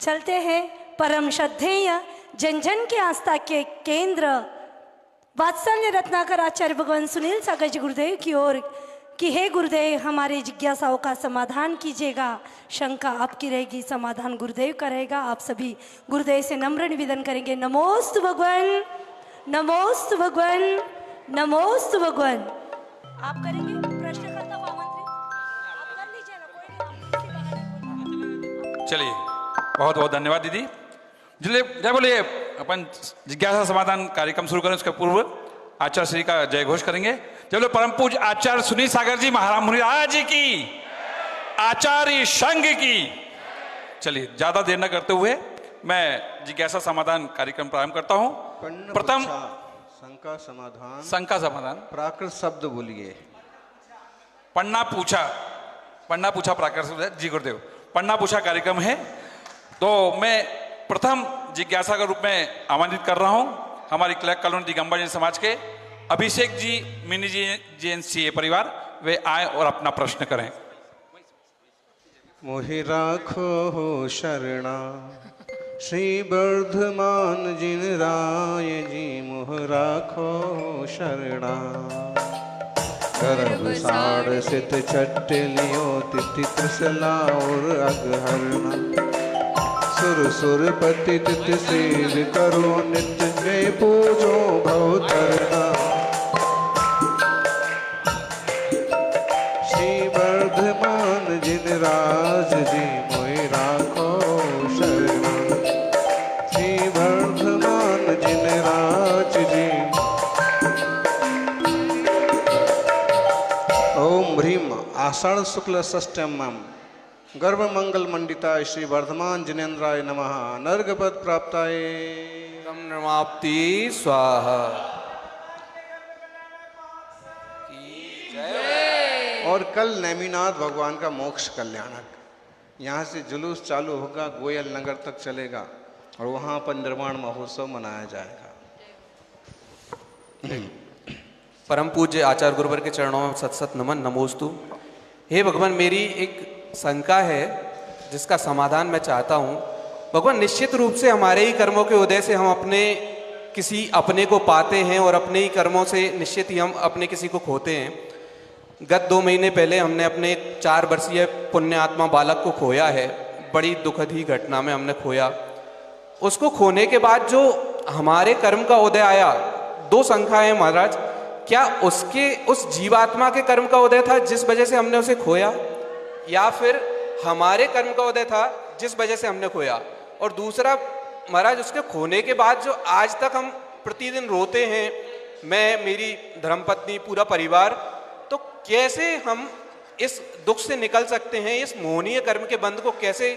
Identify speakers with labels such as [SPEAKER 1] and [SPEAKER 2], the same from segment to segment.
[SPEAKER 1] चलते हैं परम श्रद्धेय जन जन के आस्था के केंद्र वात्सल्य रत्नाकर आचार्य भगवान सुनील सागर जी गुरुदेव की ओर कि हे गुरुदेव हमारी जिज्ञासाओं का समाधान कीजिएगा। शंका आपकी रहेगी, समाधान गुरुदेव करेगा। आप सभी गुरुदेव से नम्र निवेदन करेंगे। नमोस्तु भगवान, नमोस्तु भगवान, नमोस्तु भगवान। आप करेंगे प्रश्नकर्ता को आमंत्रित, आप कर लीजिए ना।
[SPEAKER 2] चलिए, बहुत बहुत धन्यवाद दीदी। जय बोलिए। अपन जिज्ञासा समाधान कार्यक्रम शुरू करें उसके पूर्व आचार्य श्री का जय घोष करेंगे। जय बोले परम पूज्य आचार्य सुनील सागर जी महाराज मुनिराज जी की, आचार्य संघ की। चलिए, ज्यादा देर न करते हुए मैं जिज्ञासा समाधान कार्यक्रम प्रारंभ करता हूं। प्रथम
[SPEAKER 3] शंका समाधान,
[SPEAKER 2] शंका समाधान
[SPEAKER 3] प्राकृत शब्द बोलिए।
[SPEAKER 2] पन्ना पूछा प्राकृत शब्द जी गुरुदेव। पन्ना पूछा कार्यक्रम है, तो मैं प्रथम जिज्ञासा के रूप में आमंत्रित कर रहा हूं हमारी क्लर्क कॉलोनी दिगंबर जैन समाज के अभिषेक जी, मिनी जी, जेएनसीए परिवार। वे आए और अपना प्रश्न करें।
[SPEAKER 3] मोहि राखो हो शरणा श्री वर्धमान जिन राय जी, मोह राखो हो शरणा। गर्भ साड़ सित छट लियो तिथि त्रिशला और अगहरणा। सुर सुर पति तित सेव करो नित्य, जय पूजो भवतरणा। श्री वर्धमान जिन राज जी, मोहि राखो शरणा। श्री वर्धमान जिन राज जी। ओम ह्रीम आषाढ़ शुक्ल षष्ठ्यम गर्भ मंगल मंडिता श्री वर्धमान जिनेन्द्राय नमः। नर्गपद प्राप्ताय
[SPEAKER 4] नमाप्ति स्वाहा।
[SPEAKER 3] और कल नेमिनाथ भगवान का मोक्ष कल्याणक, यहाँ से जुलूस चालू होगा, गोयल नगर तक चलेगा और वहाँ पर निर्माण महोत्सव मनाया जाएगा।
[SPEAKER 4] परम पूज्य आचार्य गुरुवर के चरणों में सत सत नमन, नमोस्तु। हे भगवान, मेरी एक शंका है जिसका समाधान मैं चाहता हूँ। भगवान, निश्चित रूप से हमारे ही कर्मों के उदय से हम किसी अपने को पाते हैं और अपने ही कर्मों से निश्चित ही हम अपने किसी को खोते हैं। गत 2 महीने पहले हमने अपने 4 वर्षीय पुण्य आत्मा बालक को खोया है। बड़ी दुखद ही घटना में हमने खोया। उसको खोने के बाद जो हमारे कर्म का उदय आया, 2 शंका है महाराज। क्या उस जीवात्मा के कर्म का उदय था जिस वजह से हमने उसे खोया, या फिर हमारे कर्म का उदय था जिस वजह से हमने खोया? और दूसरा महाराज, उसके खोने के बाद जो आज तक हम प्रतिदिन रोते हैं, मैं, मेरी धर्मपत्नी, पूरा परिवार, तो कैसे हम इस दुख से निकल सकते हैं? इस मोहनीय कर्म के बंध को कैसे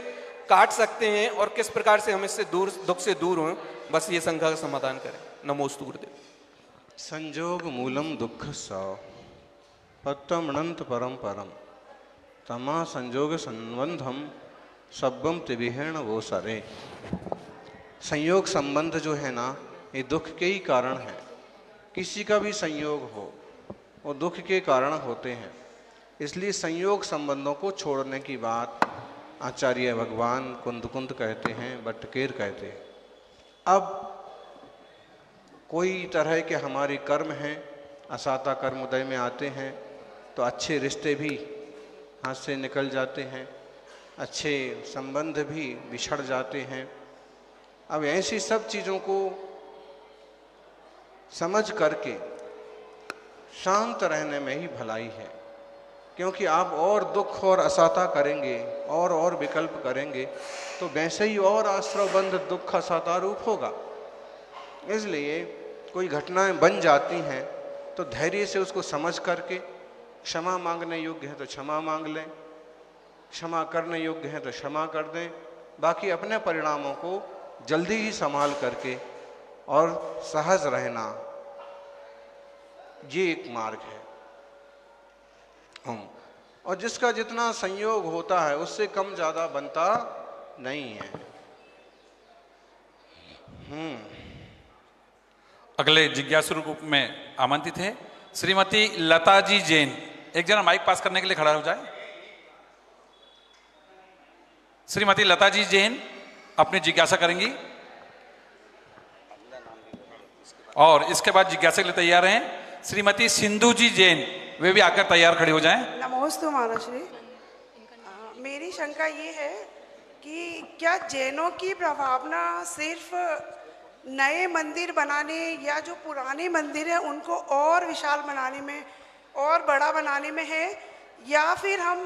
[SPEAKER 4] काट सकते हैं और किस प्रकार से हम इससे दुख से दूर हों? बस ये शंका का समाधान करें। नमोस्तु गुरुदेव।
[SPEAKER 3] संजोग मूलम दुख सौ पत्तम अनंत परम परम, तमा संयोग संबंधम सब्बम त्रिविहरण वो सरे। संयोग संबंध जो है ना, ये दुख के ही कारण है। किसी का भी संयोग हो, वो दुख के कारण होते हैं। इसलिए संयोग संबंधों को छोड़ने की बात आचार्य भगवान कुंद कहते हैं, बटकेर कहते हैं। अब कोई तरह के हमारे कर्म हैं, असाता कर्म उदय में आते हैं, तो अच्छे रिश्ते भी हाथ से निकल जाते हैं, अच्छे संबंध भी बिछड़ जाते हैं। अब ऐसी सब चीज़ों को समझ करके शांत रहने में ही भलाई है। क्योंकि आप और दुख और असाता करेंगे और विकल्प करेंगे तो वैसे ही और आश्रवबंध दुख असाता रूप होगा। इसलिए कोई घटनाएं बन जाती हैं तो धैर्य से उसको समझ करके, क्षमा मांगने योग्य है तो क्षमा मांग लें, क्षमा करने योग्य है तो क्षमा कर दें। बाकी अपने परिणामों को जल्दी ही संभाल करके और सहज रहना, ये एक मार्ग है। और जिसका जितना संयोग होता है उससे कम ज़्यादा बनता नहीं है।
[SPEAKER 2] अगले जिज्ञासु रूप में आमंत्रित है श्रीमती लता जी जैन। एक जना माइक पास करने के लिए खड़ा हो जाए। श्रीमती लता जी जैन। अपनी जिज्ञासा करेंगी और इसके बाद जिज्ञासा के लिए तैयार हैं श्रीमती सिंधु जी जैन, वे भी आकर तैयार खड़ी हो जाएं।
[SPEAKER 5] नमोस्तु महाराष्ट्री। मेरी शंका ये है कि क्या जैनों की प्रभावना सिर्फ नए मंदिर बनाने या जो पुराने मंदिर हैं उनको और विशाल बनाने में और बड़ा बनाने में है, या फिर हम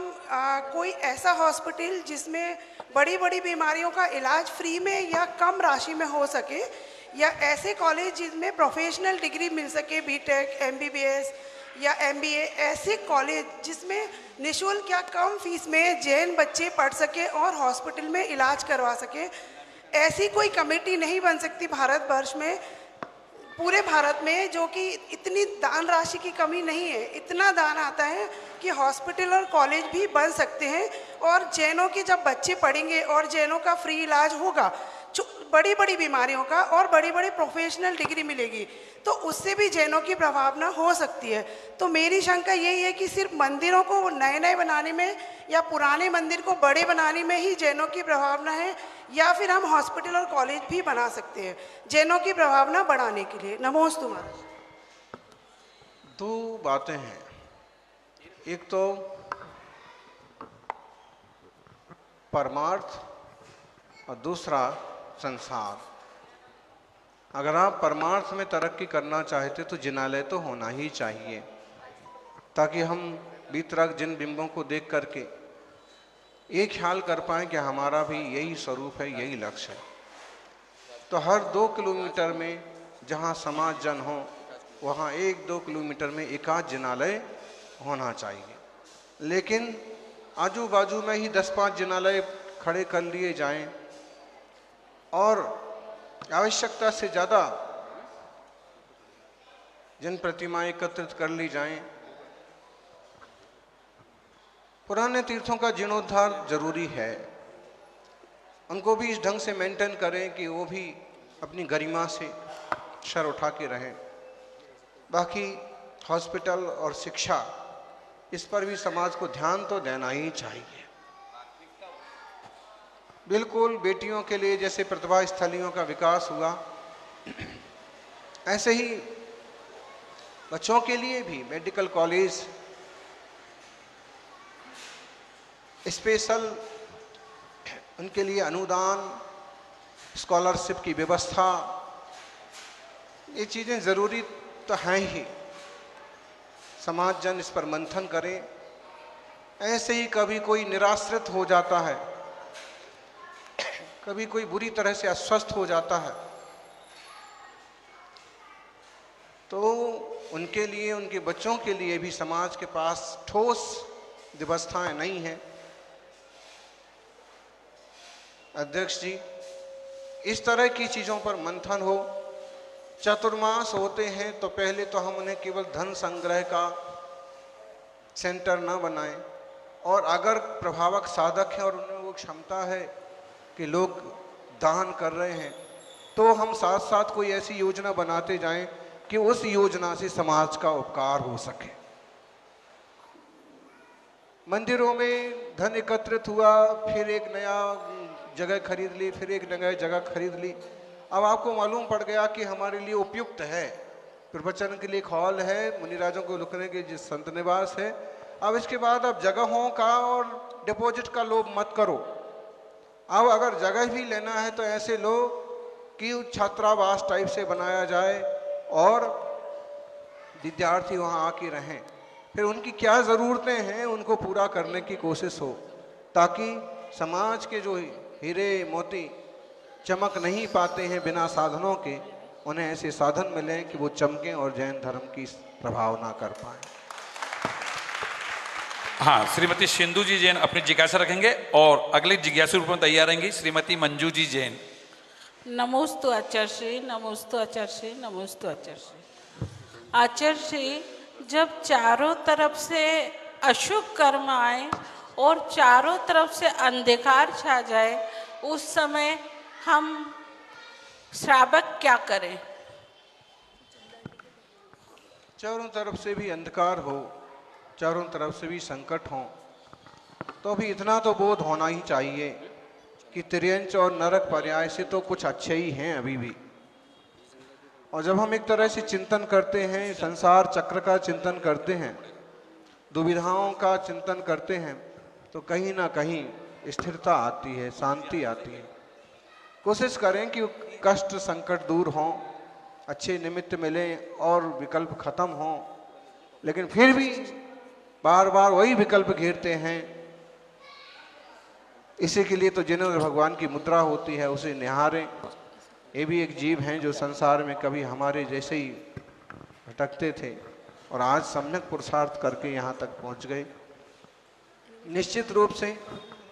[SPEAKER 5] कोई ऐसा हॉस्पिटल जिसमें बड़ी बड़ी बीमारियों का इलाज फ्री में या कम राशि में हो सके, या ऐसे कॉलेज जिसमें प्रोफेशनल डिग्री मिल सके, बीटेक, एमबीबीएस या एमबीए, ऐसे कॉलेज जिसमें निःशुल्क या कम फीस में जैन बच्चे पढ़ सके और हॉस्पिटल में इलाज करवा सके। ऐसी कोई कमेटी नहीं बन सकती भारतवर्ष में, पूरे भारत में, जो कि इतनी दान राशि की कमी नहीं है, इतना दान आता है कि हॉस्पिटल और कॉलेज भी बन सकते हैं और जैनों के जब बच्चे पढ़ेंगे और जैनों का फ्री इलाज होगा, बड़ी बड़ी बीमारियों का, और बड़ी बड़ी प्रोफेशनल डिग्री मिलेगी, तो उससे भी जैनों की प्रभावना हो सकती है। तो मेरी शंका यही है कि सिर्फ मंदिरों को नए नए बनाने में या पुराने मंदिर को बड़े बनाने में ही जैनों की प्रभावना है, या फिर हम हॉस्पिटल और कॉलेज भी बना सकते हैं जैनों की प्रभावना बढ़ाने के लिए। नमोस्तु महाराज।
[SPEAKER 3] दो बातें हैं, एक तो परमार्थ और दूसरा संसार। अगर आप परमार्थ में तरक्की करना चाहते तो जिनालय तो होना ही चाहिए, ताकि हम भीतरक जिन बिंबों को देख करके ये ख्याल कर पाएँ कि हमारा भी यही स्वरूप है, यही लक्ष्य है। तो हर 2 किलोमीटर में जहाँ समाज जन हो, वहाँ 1-2 किलोमीटर में एकाध जिनालय होना चाहिए। लेकिन आजू बाजू में ही 10-5 जिनालय खड़े कर लिए जाएं और आवश्यकता से ज़्यादा जिन प्रतिमाएं एकत्रित कर ली जाएं। पुराने तीर्थों का जीर्णोद्धार जरूरी है, उनको भी इस ढंग से मेंटेन करें कि वो भी अपनी गरिमा से सर उठा के रहें। बाकी हॉस्पिटल और शिक्षा, इस पर भी समाज को ध्यान तो देना ही चाहिए। बिल्कुल बेटियों के लिए जैसे प्रतिभा स्थलियों का विकास हुआ, ऐसे ही बच्चों के लिए भी मेडिकल कॉलेज, स्पेशल उनके लिए अनुदान, स्कॉलरशिप की व्यवस्था, ये चीज़ें ज़रूरी तो हैं ही। समाज जन इस पर मंथन करें। ऐसे ही कभी कोई निराश्रित हो जाता है, कभी कोई बुरी तरह से अस्वस्थ हो जाता है, तो उनके लिए, उनके बच्चों के लिए भी समाज के पास ठोस व्यवस्थाएं नहीं हैं। अध्यक्ष जी, इस तरह की चीज़ों पर मंथन हो। चतुर्मास होते हैं तो पहले तो हम उन्हें केवल धन संग्रह का सेंटर न बनाएं, और अगर प्रभावक साधक हैं और उनमें वो क्षमता है कि लोग दान कर रहे हैं, तो हम साथ साथ कोई ऐसी योजना बनाते जाएं कि उस योजना से समाज का उपकार हो सके। मंदिरों में धन एकत्रित हुआ, फिर एक नया जगह खरीद ली, फिर एक नया जगह खरीद ली। अब आपको मालूम पड़ गया कि हमारे लिए उपयुक्त है, प्रवचन के लिए एक हॉल है, मुनिराजों को रुकने के जिस संत निवास है। अब इसके बाद अब जगहों का और डिपॉजिट का लोभ मत करो। अब अगर जगह भी लेना है तो ऐसे लो कि छात्रावास टाइप से बनाया जाए और विद्यार्थी वहाँ आके रहें। फिर उनकी क्या ज़रूरतें हैं उनको पूरा करने की कोशिश हो, ताकि समाज के जो हीरे मोती चमक नहीं पाते हैं बिना साधनों के, उन्हें ऐसे साधन मिलें कि वो चमकें और जैन धर्म की प्रभाव ना कर पाएं।
[SPEAKER 2] हाँ, श्रीमती सिंधु जी जैन अपनी जिज्ञासा रखेंगे और अगले जिज्ञासु रूप में तैयार रहेंगी श्रीमती मंजू जी जैन।
[SPEAKER 6] नमोस्तु आचार्य श्री, नमोस्तु आचार्य श्री, नमोस्तु आचार्य श्री। आचार्य श्री, जब चारों तरफ से अशुभ कर्म आए और चारों तरफ से अंधकार छा जाए, उस समय हम श्रावक क्या करें?
[SPEAKER 3] चारों तरफ से भी अंधकार हो, चारों तरफ से भी संकट हो, तो भी इतना तो बोध होना ही चाहिए कि त्रियंच और नरक पर्याय से तो कुछ अच्छे ही हैं अभी भी। और जब हम एक तरह से चिंतन करते हैं, संसार चक्र का चिंतन करते हैं, दुविधाओं का चिंतन करते हैं, तो कहीं ना कहीं स्थिरता आती है, शांति आती है। कोशिश करें कि कष्ट संकट दूर हों, अच्छे निमित्त मिलें और विकल्प खत्म हों, लेकिन फिर भी बार बार वही विकल्प घेरते हैं। इसी के लिए तो जिनेंद्र भगवान की मुद्रा होती है, उसे निहारें। ये भी एक जीव हैं जो संसार में कभी हमारे जैसे ही भटकते थे और आज सम्यक पुरुषार्थ करके यहाँ तक पहुँच गए। निश्चित रूप से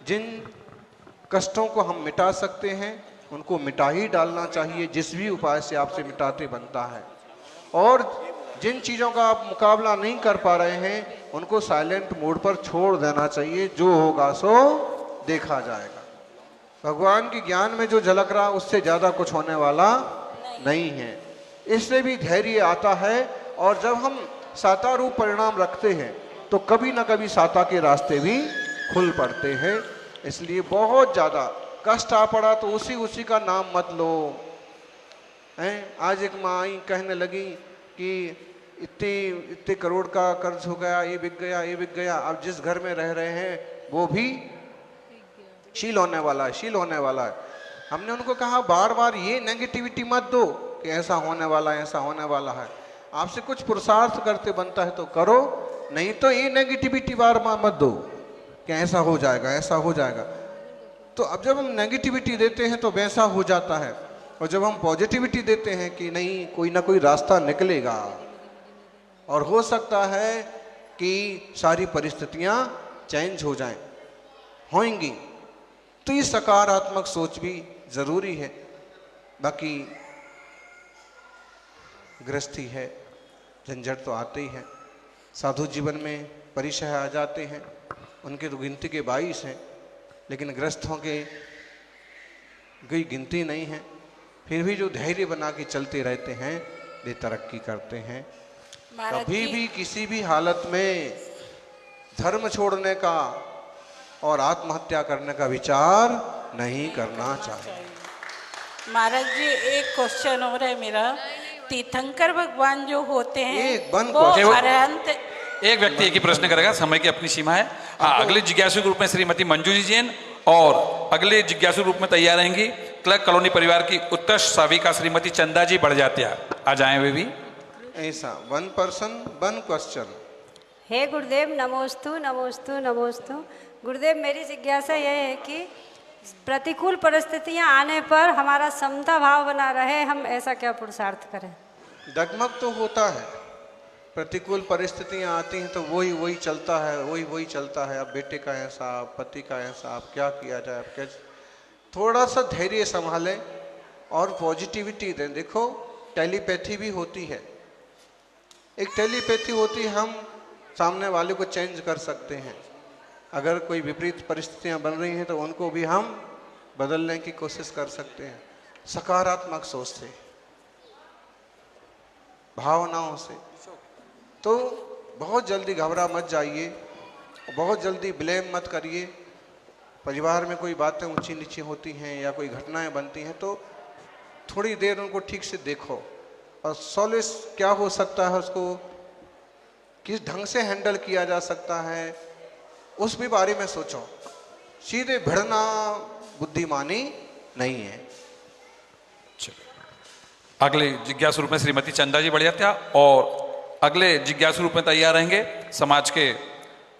[SPEAKER 3] जिन कष्टों को हम मिटा सकते हैं उनको मिटा ही डालना चाहिए, जिस भी उपाय से आपसे मिटाते बनता है। और जिन चीज़ों का आप मुकाबला नहीं कर पा रहे हैं उनको साइलेंट मोड पर छोड़ देना चाहिए। जो होगा सो देखा जाएगा। भगवान के ज्ञान में जो झलक रहा उससे ज़्यादा कुछ होने वाला नहीं है। इससे भी धैर्य आता है। और जब हम साता रूप परिणाम रखते हैं तो कभी ना कभी साता के रास्ते भी खुल पड़ते हैं। इसलिए बहुत ज़्यादा कष्ट आ पड़ा तो उसी का नाम मत लो। हैं, आज एक माँ कहने लगी कि इतने करोड़ का कर्ज हो गया, ये बिक गया, ये बिक गया। अब जिस घर में रह रहे हैं वो भी शील होने वाला है, शील होने वाला है। हमने उनको कहा बार बार ये नेगेटिविटी मत दो कि ऐसा होने वाला है, ऐसा होने वाला है। आपसे कुछ पुरुषार्थ करते बनता है तो करो, नहीं तो ये नेगेटिविटी बार बार मत दो कि ऐसा हो जाएगा, ऐसा हो जाएगा। तो अब जब हम नेगेटिविटी देते हैं तो वैसा हो जाता है, और जब हम पॉजिटिविटी देते हैं कि नहीं कोई ना कोई रास्ता निकलेगा और हो सकता है कि सारी परिस्थितियां चेंज हो जाएं, होंगी, तो ये सकारात्मक सोच भी जरूरी है। बाकी गृहस्थी है, झंझट तो आते ही है। साधु जीवन में परिचय आ जाते हैं, उनके तो गिनती के 22 हैं, लेकिन गृहस्थों के कोई गिनती नहीं है। फिर भी जो धैर्य बना के चलते रहते हैं वे तरक्की करते हैं। कभी भी किसी भी हालत में धर्म छोड़ने का और आत्महत्या करने का विचार नहीं करना चाहिए।
[SPEAKER 6] महाराज जी एक क्वेश्चन हो रहा है मेरा। तीर्थंकर भगवान जो होते हैं वो अरहंत।
[SPEAKER 2] एक व्यक्ति एक ही प्रश्न करेगा, समय की अपनी सीमा है। अगले जिज्ञासु के रूप में श्रीमती मंजू जी जैन और अगले जिज्ञासु रूप में तैयार रहेंगी क्लर्क कॉलोनी परिवार की उत्कृष्ट साविका श्रीमती चंदा जी बढ़जात्या। आ जाएं वे भी।
[SPEAKER 3] ऐसा 1 पर्सन 1 क्वेश्चन।
[SPEAKER 7] हे गुरुदेव, नमोस्तु नमोस्तु नमोस्तु। गुरुदेव, मेरी जिज्ञासा यह है कि प्रतिकूल परिस्थितियां आने पर हमारा समता भाव बना रहे, हम ऐसा क्या पुरुषार्थ करें?
[SPEAKER 3] डगमग तो होता है, प्रतिकूल परिस्थितियां आती हैं तो वही चलता है, वही चलता है। अब बेटे का ऐसा, पति का ऐसा, अब क्या किया जाए, अब क्या। थोड़ा सा धैर्य संभालें और पॉजिटिविटी दें। देखो टेलीपैथी भी होती है, एक टेलीपैथी होती है, हम सामने वाले को चेंज कर सकते हैं। अगर कोई विपरीत परिस्थितियां बन रही हैं तो उनको भी हम बदलने की कोशिश कर सकते हैं, सकारात्मक सोच से, भावनाओं से। तो बहुत जल्दी घबरा मत जाइए, बहुत जल्दी ब्लेम मत करिए। परिवार में कोई बातें ऊंची नीची होती हैं या कोई घटनाएं बनती हैं तो थोड़ी देर उनको ठीक से देखो और सॉल्यूश क्या हो सकता है, उसको किस ढंग से हैंडल किया जा सकता है, उस भी बारे में सोचो। सीधे भिड़ना बुद्धिमानी नहीं है।
[SPEAKER 2] अगले जिज्ञासु रूप में श्रीमती चंदा जी बढ़िया और अगले जिज्ञासु रूप में तैयार रहेंगे समाज के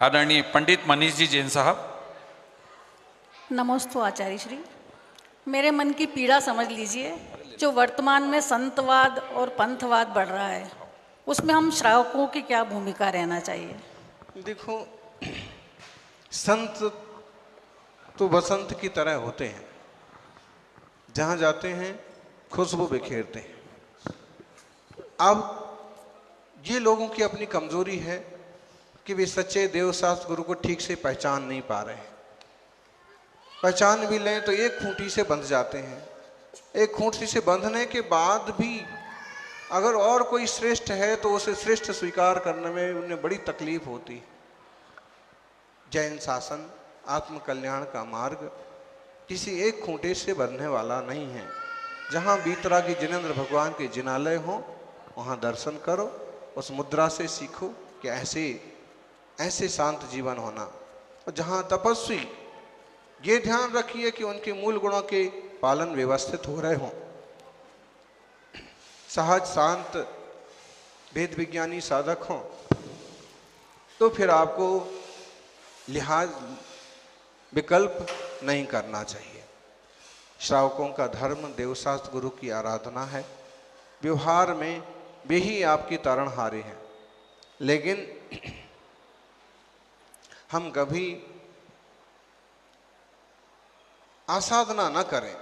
[SPEAKER 2] आदरणीय पंडित मनीष जी जैन साहब।
[SPEAKER 8] नमोस्तु आचार्य श्री। मेरे मन की पीड़ा समझ लीजिए, जो वर्तमान में संतवाद और पंथवाद बढ़ रहा है उसमें हम श्रावकों की क्या भूमिका रहना चाहिए?
[SPEAKER 3] देखो, संत तो बसंत की तरह होते हैं, जहाँ जाते हैं खुशबू बिखेरते हैं। अब ये लोगों की अपनी कमजोरी है कि वे सच्चे देवशास्त्र गुरु को ठीक से पहचान नहीं पा रहे हैं। पहचान भी लें तो एक खूंटी से बंध जाते हैं। एक खूंटी से बंधने के बाद भी अगर और कोई श्रेष्ठ है तो उसे श्रेष्ठ स्वीकार करने में उन्हें बड़ी तकलीफ होती। जैन शासन, आत्मकल्याण का मार्ग, किसी एक खूंटे से बनने वाला नहीं है। जहाँ बीतरागी जिनेंद्र भगवान के जिनालय हो वहाँ दर्शन करो, उस मुद्रा से सीखो कि ऐसे शांत जीवन होना। और जहाँ तपस्वी, ये ध्यान रखिए कि उनके मूल गुणों के पालन व्यवस्थित हो रहे हों। सहज शांत वेद विज्ञानी साधक हों तो फिर आपको लिहाज विकल्प नहीं करना चाहिए। श्रावकों का धर्म देवशास्त्र गुरु की आराधना है। व्यवहार में वे ही आपकी तारणहारी हैं, लेकिन हम कभी आसाधना न करें।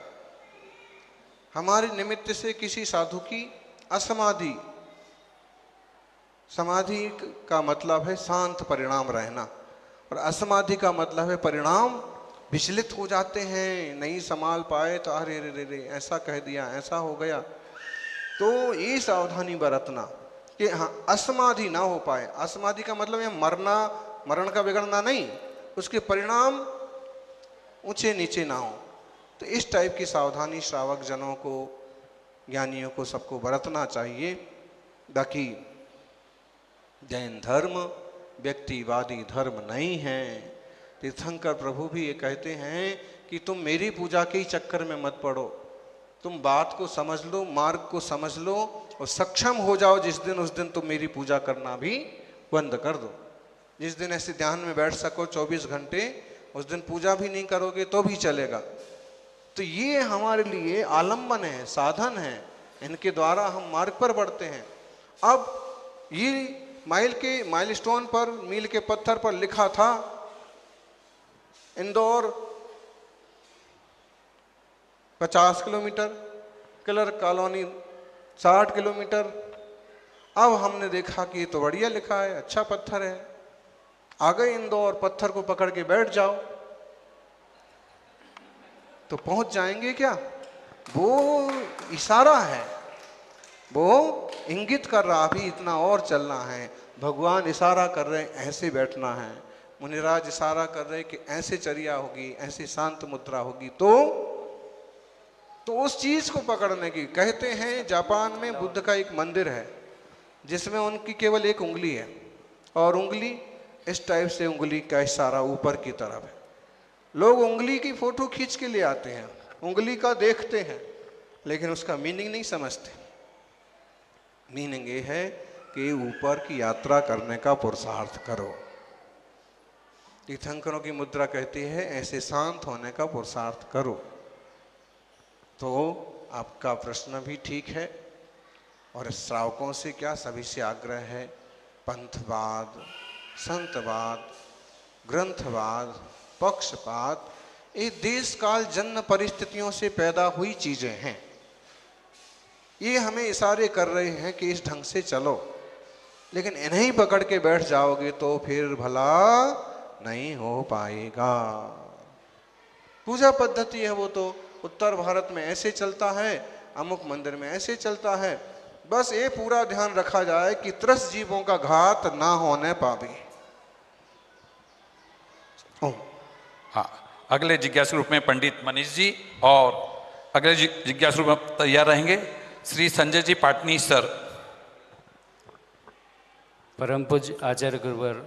[SPEAKER 3] हमारे निमित्त से किसी साधु की असमाधि, समाधि का मतलब है शांत परिणाम रहना, और असमाधि का मतलब है परिणाम विचलित हो जाते हैं, नहीं संभाल पाए तो अरे रे रे ऐसा कह दिया, ऐसा हो गया। तो ये सावधानी बरतना कि हाँ असमाधि ना हो पाए। असमाधि का मतलब है मरना, मरण का बिगड़ना नहीं, उसके परिणाम ऊंचे नीचे ना हो। तो इस टाइप की सावधानी श्रावक जनों को, ज्ञानियों को, सबको बरतना चाहिए। बाकी जैन धर्म व्यक्तिवादी धर्म नहीं है। तीर्थंकर प्रभु भी ये कहते हैं कि तुम मेरी पूजा के ही चक्कर में मत पड़ो, तुम बात को समझ लो, मार्ग को समझ लो और सक्षम हो जाओ जिस दिन, उस दिन तुम मेरी पूजा करना भी बंद कर दो। जिस दिन ऐसे ध्यान में बैठ सको 24 घंटे, उस दिन पूजा भी नहीं करोगे तो भी चलेगा। तो ये हमारे लिए आलम्बन है, साधन है, इनके द्वारा हम मार्ग पर बढ़ते हैं। अब ये माइलस्टोन पर, मील के पत्थर पर लिखा था Indore 50 kilometre, clerk colony 60 kilometre. अब हमने देखा कि ये तो बढ़िया लिखा है, अच्छा पत्थर है। आ गए इंदौर, पत्थर को पकड़ के बैठ जाओ तो पहुंच जाएंगे क्या? वो इशारा है, वो इंगित कर रहा अभी इतना और चलना है। भगवान इशारा कर रहे हैं ऐसे बैठना है, मुनिराज इशारा कर रहे हैं कि ऐसे चर्या होगी, ऐसे शांत मुद्रा होगी। तो उस चीज को पकड़ने की कहते हैं। जापान में बुद्ध का एक मंदिर है जिसमें उनकी केवल एक उंगली है, और उंगली इस टाइप से, उंगली का इशारा ऊपर की तरफ है। लोग उंगली की फोटो खींच के ले आते हैं, उंगली का देखते हैं, लेकिन उसका मीनिंग नहीं समझते। मीनिंग ये है कि ऊपर की यात्रा करने का पुरुषार्थ करो। तीर्थंकरों की मुद्रा कहती है ऐसे शांत होने का पुरुषार्थ करो। तो आपका प्रश्न भी ठीक है, और श्रावकों से क्या, सभी से आग्रह है, पंथवाद, संतवाद, ग्रंथवाद, पक्षपात, ये देश काल जन्म परिस्थितियों से पैदा हुई चीजें हैं। ये हमें इशारे कर रहे हैं कि इस ढंग से चलो, लेकिन इन्हें पकड़ के बैठ जाओगे तो फिर भला नहीं हो पाएगा। पूजा पद्धति है वो तो उत्तर भारत में ऐसे चलता है, अमुक मंदिर में ऐसे चलता है। बस ये पूरा ध्यान रखा जाए कि त्रस जीवों का घात ना होने पावे।
[SPEAKER 2] हाँ, अगले जिज्ञासु रूप में पंडित मनीष जी, और अगले जिज्ञासु रूप में तैयार रहेंगे श्री संजय जी पाटनी सर।
[SPEAKER 9] परम पूज्य आचार्य गुरुवर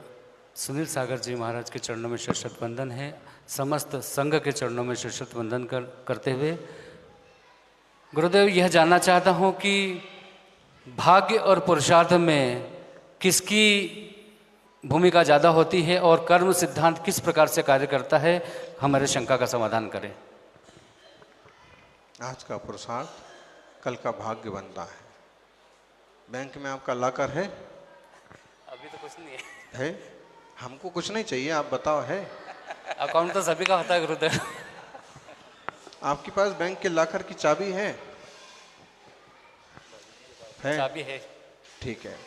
[SPEAKER 9] सुनील सागर जी महाराज के चरणों में शत वंदन है। समस्त संघ के चरणों में शत वंदन करते हुए गुरुदेव यह जानना चाहता हूँ कि भाग्य और पुरुषार्थ में किसकी भूमिका ज़्यादा होती है और कर्म सिद्धांत किस प्रकार से कार्य करता है, हमारे शंका का समाधान करें।
[SPEAKER 3] आज का पुरुषार्थ कल का भाग्य बनता है। बैंक में आपका लॉकर है?
[SPEAKER 9] अभी तो कुछ नहीं
[SPEAKER 3] है। हमको कुछ नहीं चाहिए, आप बताओ है?
[SPEAKER 9] अकाउंट तो सभी का होता है गुरुदेव।
[SPEAKER 3] आपके पास बैंक के लॉकर की चाबी है?
[SPEAKER 9] चाबी है।
[SPEAKER 3] ठीक है।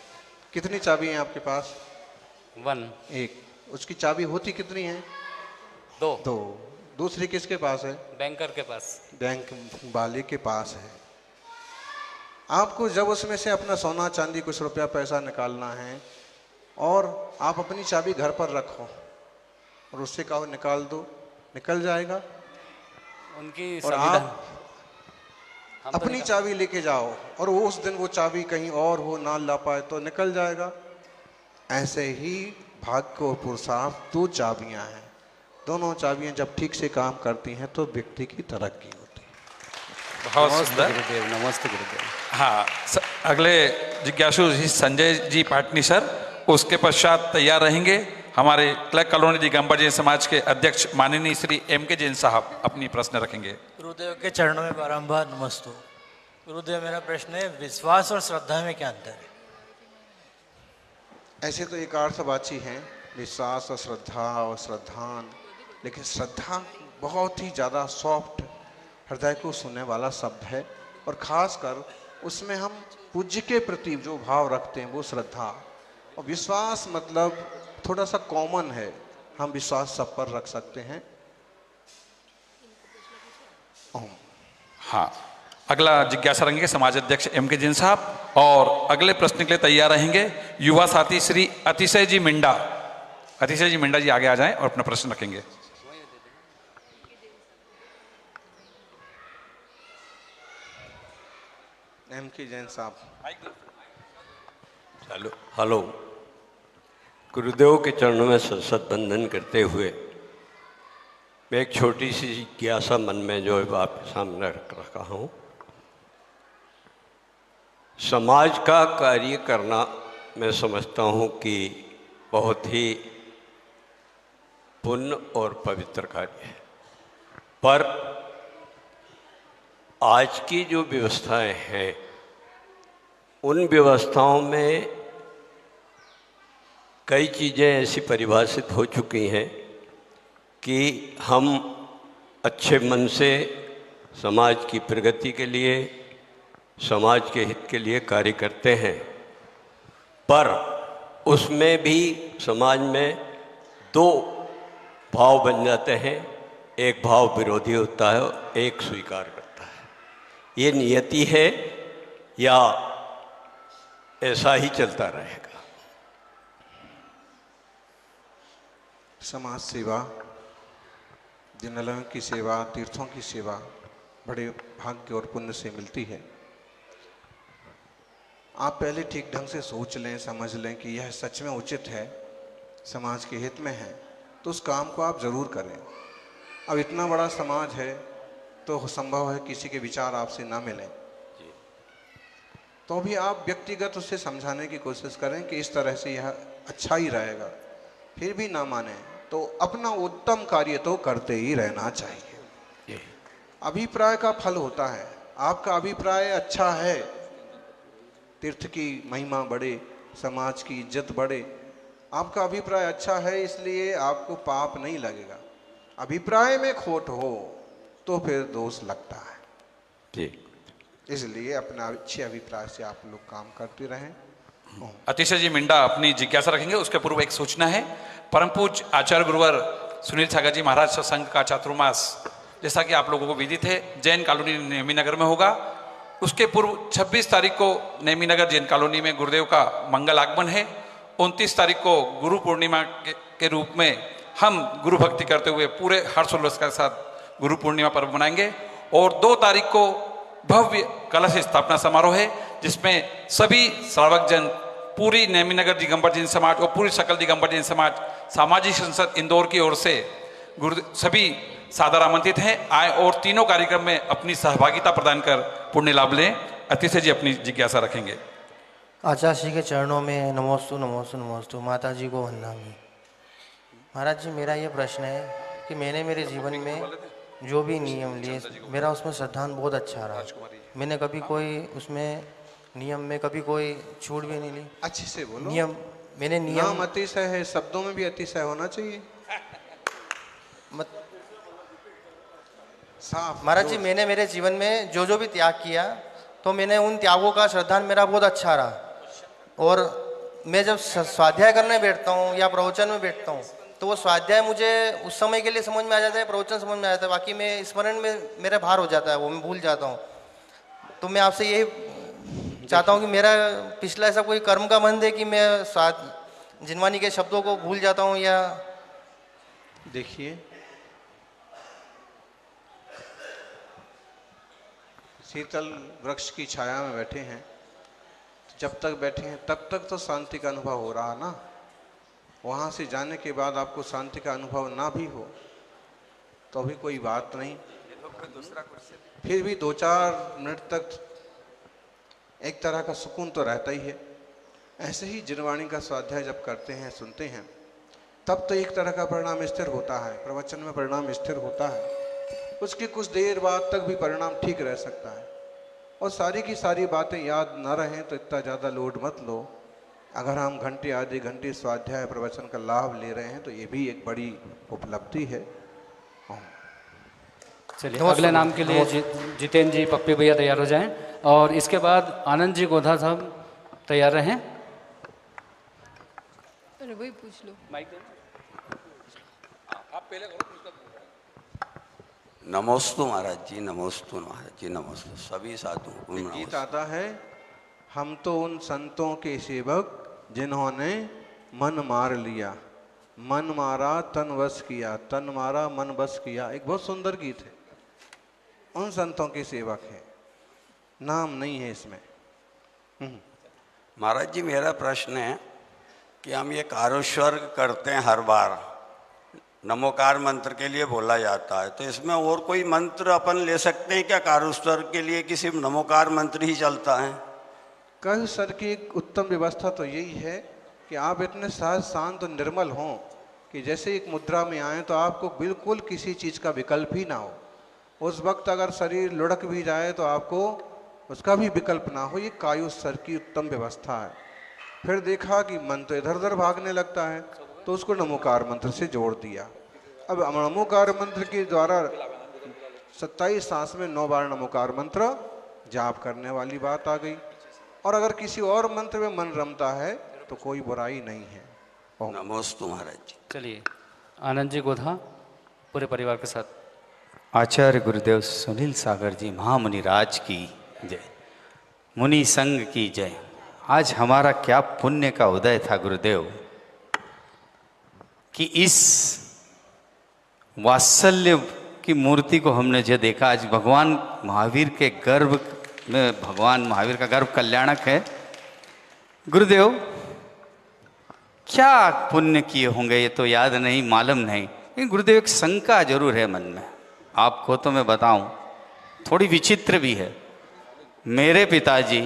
[SPEAKER 3] कितनी चाबी है आपके पास?
[SPEAKER 9] 1।
[SPEAKER 3] एक। उसकी चाबी होती कितनी है? 2। दूसरी किसके पास है?
[SPEAKER 9] बैंकर के पास।
[SPEAKER 3] बैंक वाले के पास है। आपको जब उसमें से अपना सोना चांदी कुछ रुपया पैसा निकालना है और आप अपनी चाबी घर पर रखो और उससे कहो निकाल दो, निकल जाएगा?
[SPEAKER 9] उनकी
[SPEAKER 3] और
[SPEAKER 9] संविधान
[SPEAKER 3] आप अपनी चाबी लेके जाओ और वो उस दिन वो चाबी कहीं और हो ना ला पाए तो निकल जाएगा। ऐसे ही भाग्य और पुरुषार्थ 2 चाबियां हैं। दोनों चाबियां जब ठीक से काम करती हैं तो व्यक्ति की तरक्की होती है।
[SPEAKER 2] बहुत
[SPEAKER 9] नमस्ते
[SPEAKER 2] सुंदर।
[SPEAKER 9] गुरुदेव, नमस्ते गुरुदेव।
[SPEAKER 2] हाँ, अगले जिज्ञासु जी संजय जी पाटनी सर, उसके पश्चात तैयार रहेंगे हमारे क्लर्क कॉलोनी दिगंबर जैन समाज के अध्यक्ष माननीय श्री M.K. जैन साहब अपनी प्रश्न रखेंगे।
[SPEAKER 10] गुरुदेव के चरणों में बारंबार नमस्तु। गुरुदेव, मेरा प्रश्न है, विश्वास और श्रद्धा में क्या अंतर है?
[SPEAKER 3] ऐसे तो एक अर्थवाची हैं, विश्वास और श्रद्धा और श्रद्धान, लेकिन श्रद्धा बहुत ही ज़्यादा सॉफ्ट, हृदय को सुनने वाला शब्द है और ख़ासकर उसमें हम पूज्य के प्रति जो भाव रखते हैं वो श्रद्धा। और विश्वास मतलब थोड़ा सा कॉमन है, हम विश्वास सब पर रख सकते हैं।
[SPEAKER 2] हाँ, अगला जिज्ञासा रहेंगे समाज अध्यक्ष M.K. जैन साहब और अगले प्रश्न के लिए तैयार रहेंगे युवा साथी श्री अतिशय जी मिंडा। अतिशय जी मिंडा जी आगे आ जाएं और अपना प्रश्न रखेंगे।
[SPEAKER 3] M.K. जैन साहब।
[SPEAKER 11] हेलो हेलो, गुरुदेव के चरणों में सत बंधन करते हुए मैं एक छोटी सी जिज्ञासा मन में जो है आपके सामने रख रखा हूँ। समाज का कार्य करना मैं समझता हूँ कि बहुत ही पुण्य और पवित्र कार्य है, पर आज की जो व्यवस्थाएं हैं उन व्यवस्थाओं में कई चीज़ें ऐसी परिभाषित हो चुकी हैं कि हम अच्छे मन से समाज की प्रगति के लिए, समाज के हित के लिए कार्य करते हैं, पर उसमें भी समाज में 2 भाव बन जाते हैं। एक भाव विरोधी होता है और एक स्वीकार करता है। ये नियति है या ऐसा ही चलता रहेगा?
[SPEAKER 3] समाज सेवा, दीनदयालों की सेवा, तीर्थों की सेवा बड़े भाग्य और पुण्य से मिलती है। आप पहले ठीक ढंग से सोच लें, समझ लें कि यह सच में उचित है, समाज के हित में है, तो उस काम को आप ज़रूर करें। अब इतना बड़ा समाज है तो संभव है किसी के विचार आपसे ना मिलें, तो भी आप व्यक्तिगत उसे समझाने की कोशिश करें कि इस तरह से यह अच्छा ही रहेगा। फिर भी ना माने तो अपना उत्तम कार्य तो करते ही रहना चाहिए। अभिप्राय का फल होता है। आपका अभिप्राय अच्छा है, तीर्थ की महिमा बढ़े, समाज की इज्जत बढ़े, आपका अभिप्राय अच्छा है, इसलिए आपको पाप नहीं लगेगा। अभिप्राय में खोट हो तो फिर दोष लगता है
[SPEAKER 11] जी।
[SPEAKER 3] इसलिए अपना अच्छे अभिप्राय से आप लोग काम करते रहें।
[SPEAKER 2] अतिशय जी मिंडा अपनी जिज्ञासा रखेंगे। उसके पूर्व एक सूचना है, परम पूज्य आचार्य गुरुवर सुनील सागर जी महाराज सत्संग का चातुर्मास, जैसा कि आप लोगों को विदित है, जैन कॉलोनी नेमी नगर में होगा। उसके पूर्व 26 तारीख को नेमी नगर जैन कॉलोनी में गुरुदेव का मंगल आगमन है। 29 तारीख को गुरु पूर्णिमा के रूप में हम गुरु भक्ति करते हुए पूरे हर्षोल्लास के साथ गुरु पूर्णिमा पर्व मनाएंगे। और 2 तारीख को भव्य कलश स्थापना समारोह है, जिसमें सभी श्रावक जन, पूरी नेमी नगर दिगंबर जैन समाज और पूरी सकल दिगंबर जैन समाज, सामाजिक संसद इंदौर की ओर से सभी सादर आमंत्रित हैं। आए और तीनों कार्यक्रम में अपनी सहभागिता प्रदान कर पुण्य लाभ लें। अतिशय जी अपनी जिज्ञासा रखेंगे।
[SPEAKER 10] आचार्य श्री के चरणों में नमोस्तु नमोस्तु नमोस्तु। माता जी को वंदनामि। महाराज जी, मेरा ये प्रश्न है कि मैंने मेरे जीवन में जो भी नियम लिए, मेरा उसमें श्रद्धान बहुत अच्छा रहा। मैंने कभी कोई उसमें नियम में कभी कोई छूट भी नहीं ली।
[SPEAKER 3] अच्छे से बोलो।
[SPEAKER 10] मैंने नियम
[SPEAKER 3] अतिशय है, शब्दों में भी अतिशय होना चाहिए।
[SPEAKER 10] महाराज जी, मैंने मेरे जीवन में जो भी त्याग किया, तो मैंने उन त्यागों का श्रद्धान मेरा बहुत अच्छा रहा। और मैं जब स्वाध्याय करने बैठता हूँ या प्रवचन में बैठता हूँ, तो वो स्वाध्याय मुझे उस समय के लिए समझ में आ जाता है, प्रवचन समझ में आ जाता है, बाकी मैं स्मरण में मेरा भार हो जाता है, वो मैं भूल जाता हूँ। तो मैं आपसे यही चाहता हूँ कि मेरा पिछला ऐसा कोई कर्म का बंध है कि मैं जिनवानी के शब्दों को भूल जाता हूँ। या
[SPEAKER 3] देखिए, शीतल वृक्ष की छाया में बैठे हैं, जब तक बैठे हैं तब तक तो शांति का अनुभव हो रहा ना। वहाँ से जाने के बाद आपको शांति का अनुभव ना भी हो तो भी कोई बात नहीं, फिर भी 2-4 मिनट तक एक तरह का सुकून तो रहता ही है। ऐसे ही जिनवाणी का स्वाध्याय जब करते हैं, सुनते हैं, तब तो एक तरह का परिणाम स्थिर होता है, प्रवचन में परिणाम स्थिर होता है। उसकी कुछ देर बाद तक भी परिणाम ठीक रह सकता है। और सारी की सारी बातें याद न रहें तो इतना ज़्यादा लोड मत लो। अगर हम घंटे आधे घंटे स्वाध्याय प्रवचन का लाभ ले रहे हैं तो ये भी एक बड़ी उपलब्धि है।
[SPEAKER 9] चलिए अगले नाम के लिए जितेंद्र जी, पप्पी भैया तैयार हो जाएं, और इसके बाद आनंद जी गोधा साहब तैयार रहें।
[SPEAKER 12] अरे वही पूछ लो।
[SPEAKER 2] आप पहले
[SPEAKER 11] नमोस्तु महाराज जी, नमोस्तु महाराज जी, नमोस्तु सभी साधु।
[SPEAKER 3] गीत आता है, हम तो उन संतों के सेवक जिन्होंने मन मार लिया, मन मारा तन वश किया, तन मारा मन बस किया। एक बहुत सुंदर गीत है। उन संतों के सेवक है, नाम नहीं है इसमें।
[SPEAKER 11] महाराज जी मेरा प्रश्न है कि हम ये कारुस्वर्ग करते हैं, हर बार नमोकार मंत्र के लिए बोला जाता है, तो इसमें और कोई मंत्र अपन ले सकते हैं क्या? कारुस्वर्ग के लिए कि सिर्फ नमोकार मंत्र ही चलता है?
[SPEAKER 3] कारुस्वर्ग की एक उत्तम व्यवस्था तो यही है कि आप इतने सहज शांत और निर्मल हों कि जैसे एक मुद्रा में आए तो आपको बिल्कुल किसी चीज़ का विकल्प ही ना हो। उस वक्त अगर शरीर लुढ़क भी जाए तो आपको उसका भी विकल्प ना हो। ये कारुस्वर्ग की उत्तम व्यवस्था है। फिर देखा कि मन तो इधर उधर भागने लगता है तो उसको नमोकार मंत्र से जोड़ दिया। अब नमोकार मंत्र के द्वारा 27 सांस में 9 बार नमोकार मंत्र जाप करने वाली बात आ गई। और अगर किसी और मंत्र में मन रमता है तो कोई बुराई नहीं है।
[SPEAKER 11] नमोस्तु महाराज जी।
[SPEAKER 9] चलिए आनंद जी गोधा पूरे परिवार के साथ।
[SPEAKER 13] आचार्य गुरुदेव सुनील सागर जी महामुनि राज की जय, मुनि संघ की जय। आज हमारा क्या पुण्य का उदय था गुरुदेव कि इस वात्सल्य की मूर्ति को हमने जो देखा। आज भगवान महावीर के गर्भ में, भगवान महावीर का गर्भ कल्याणक है। गुरुदेव क्या पुण्य किए होंगे ये तो याद नहीं, मालूम नहीं, लेकिन गुरुदेव एक शंका जरूर है मन में। आपको तो मैं बताऊं, थोड़ी विचित्र भी है। मेरे पिताजी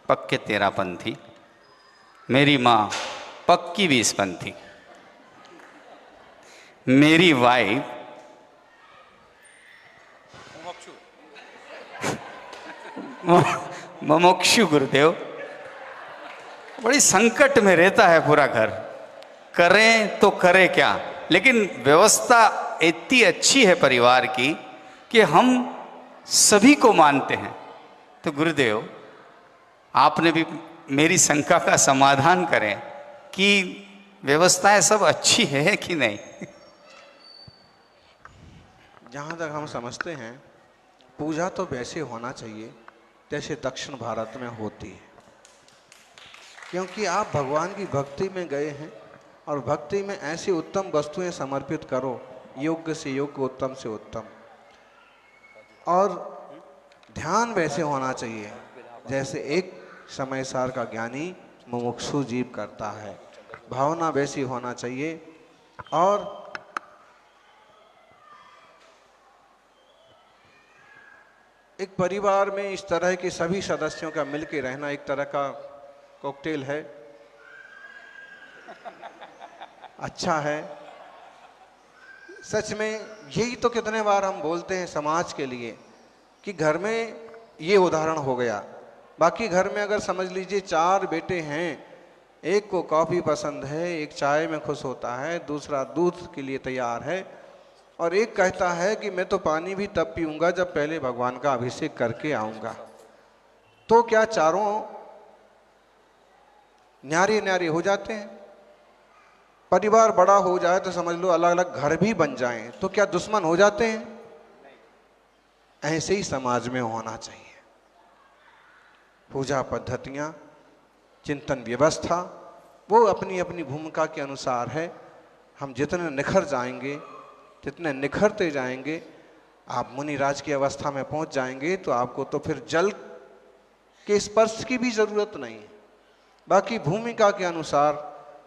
[SPEAKER 13] पक्के तेरापंथी, मेरी माँ पक्की 20पंथी, मेरी वाइफ मुमुक्षु। गुरुदेव बड़ी संकट में रहता है पूरा घर, करें तो करें क्या। लेकिन व्यवस्था इतनी अच्छी है परिवार की कि हम सभी को मानते हैं। तो गुरुदेव आपने भी मेरी शंका का समाधान करें कि व्यवस्थाएं सब अच्छी है कि नहीं।
[SPEAKER 3] जहाँ तक हम समझते हैं पूजा तो वैसे होना चाहिए जैसे दक्षिण भारत में होती है, क्योंकि आप भगवान की भक्ति में गए हैं और भक्ति में ऐसी उत्तम वस्तुएं समर्पित करो, योग्य से योग्य, उत्तम से उत्तम। और ध्यान वैसे होना चाहिए जैसे एक समयसार का ज्ञानी मुमुक्षु जीव करता है। भावना वैसी होना चाहिए। और एक परिवार में इस तरह के सभी सदस्यों का मिलकर रहना एक तरह का कॉकटेल है, अच्छा है। सच में यही तो कितने बार हम बोलते हैं समाज के लिए कि घर में ये उदाहरण हो गया। बाकी घर में अगर समझ लीजिए 4 बेटे हैं, एक को कॉफ़ी पसंद है, एक चाय में खुश होता है, दूसरा दूध के लिए तैयार है, और एक कहता है कि मैं तो पानी भी तब पीऊँगा जब पहले भगवान का अभिषेक करके आऊँगा। तो क्या चारों न्यारे न्यारे हो जाते हैं? परिवार बड़ा हो जाए तो समझ लो अलग अलग घर भी बन जाएं, तो क्या दुश्मन हो जाते हैं? ऐसे ही समाज में होना चाहिए। पूजा पद्धतियाँ, चिंतन व्यवस्था वो अपनी अपनी भूमिका के अनुसार है। हम जितने निखर जाएंगे, जितने निखरते जाएंगे, आप मुनिराज की अवस्था में पहुंच जाएंगे तो आपको तो फिर जल के स्पर्श की भी जरूरत नहीं है। बाकी भूमिका के अनुसार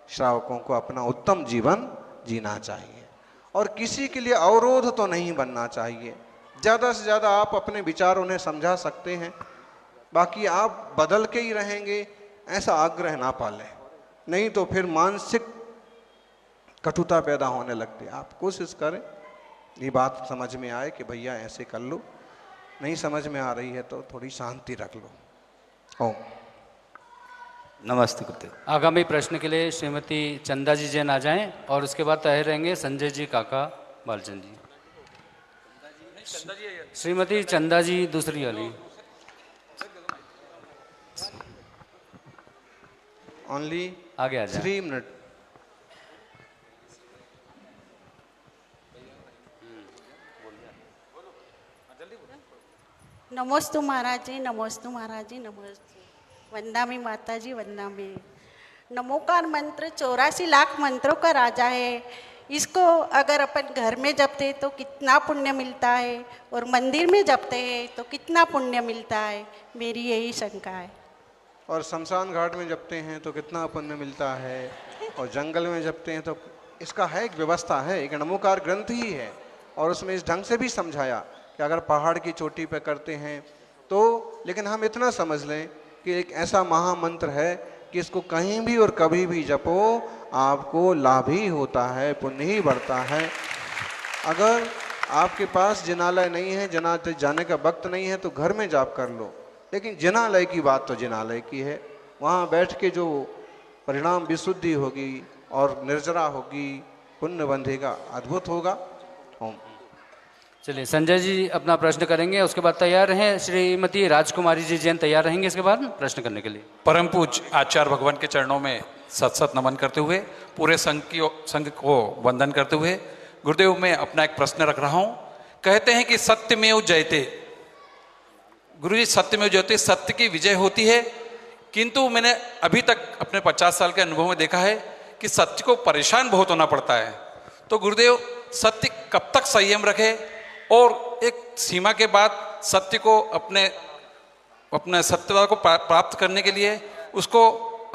[SPEAKER 3] श्रावकों को अपना उत्तम जीवन जीना चाहिए और किसी के लिए अवरोध तो नहीं बनना चाहिए। ज़्यादा से ज़्यादा आप अपने विचार उन्हें समझा सकते हैं, बाकी आप बदल के ही रहेंगे ऐसा आग्रह ना पालें, नहीं तो फिर मानसिक कटुता पैदा होने लगती है। आप कोशिश करें ये बात समझ में आए कि भैया ऐसे कर लो, नहीं समझ में आ रही है तो थोड़ी शांति रख लो। ओम।
[SPEAKER 13] नमस्ते गुरुदेव।
[SPEAKER 9] आगामी प्रश्न के लिए श्रीमती चंदा जी जैन आ जाएं और उसके बाद तैयार रहेंगे संजय जी काका बालचंद जी। श्रीमती चंदा जी दूसरी वाली।
[SPEAKER 3] ओनली
[SPEAKER 9] आगे आ जाए।
[SPEAKER 3] 3 मिनट।
[SPEAKER 12] नमोस्तु महाराज जी, नमोस्तु महाराज जी, नमोस्तु। वंदामी माता जी, वंदामी। नमोकार मंत्र 84 लाख मंत्रों का राजा है। इसको अगर अपन घर में जपते तो कितना पुण्य मिलता है और मंदिर में जपते हैं तो कितना पुण्य मिलता है, मेरी यही शंका है।
[SPEAKER 3] और शमशान घाट में जपते हैं तो कितना पुण्य मिलता है और जंगल में जपते हैं तो इसका है एक व्यवस्था है, एक नमोकार ग्रंथ ही है और उसमें इस ढंग से भी समझाया कि अगर पहाड़ की चोटी पर करते हैं तो, लेकिन हम इतना समझ लें कि एक ऐसा महामंत्र है कि इसको कहीं भी और कभी भी जपो आपको लाभ ही होता है, पुण्य ही बढ़ता है। अगर आपके पास जिनालय नहीं है, जिनालय जाने का वक्त नहीं है तो घर में जाप कर लो, लेकिन जिनालय की बात तो जिनालय की है। वहाँ बैठ के जो परिणाम विशुद्धि होगी और निर्जरा होगी, पुण्य बंधेगा, अद्भुत होगा। ओम।
[SPEAKER 9] चलिए संजय जी अपना प्रश्न करेंगे, उसके बाद तैयार हैं श्रीमती राजकुमारी जी जैन तैयार रहेंगे इसके बाद प्रश्न करने के लिए।
[SPEAKER 2] परम पूज आचार्य भगवान के चरणों में सत सत नमन करते हुए, पूरे संघ को वंदन करते हुए गुरुदेव मैं अपना एक प्रश्न रख रहा हूँ। कहते हैं कि सत्यमेव जयते, गुरु जी सत्यमेव जयते, सत्य की विजय होती है, किंतु मैंने अभी तक अपने 50 साल के अनुभव में देखा है कि सत्य को परेशान बहुत होना पड़ता है। तो गुरुदेव सत्य कब तक संयम रखे और एक सीमा के बाद सत्य को अपने सत्यता को प्राप्त करने के लिए उसको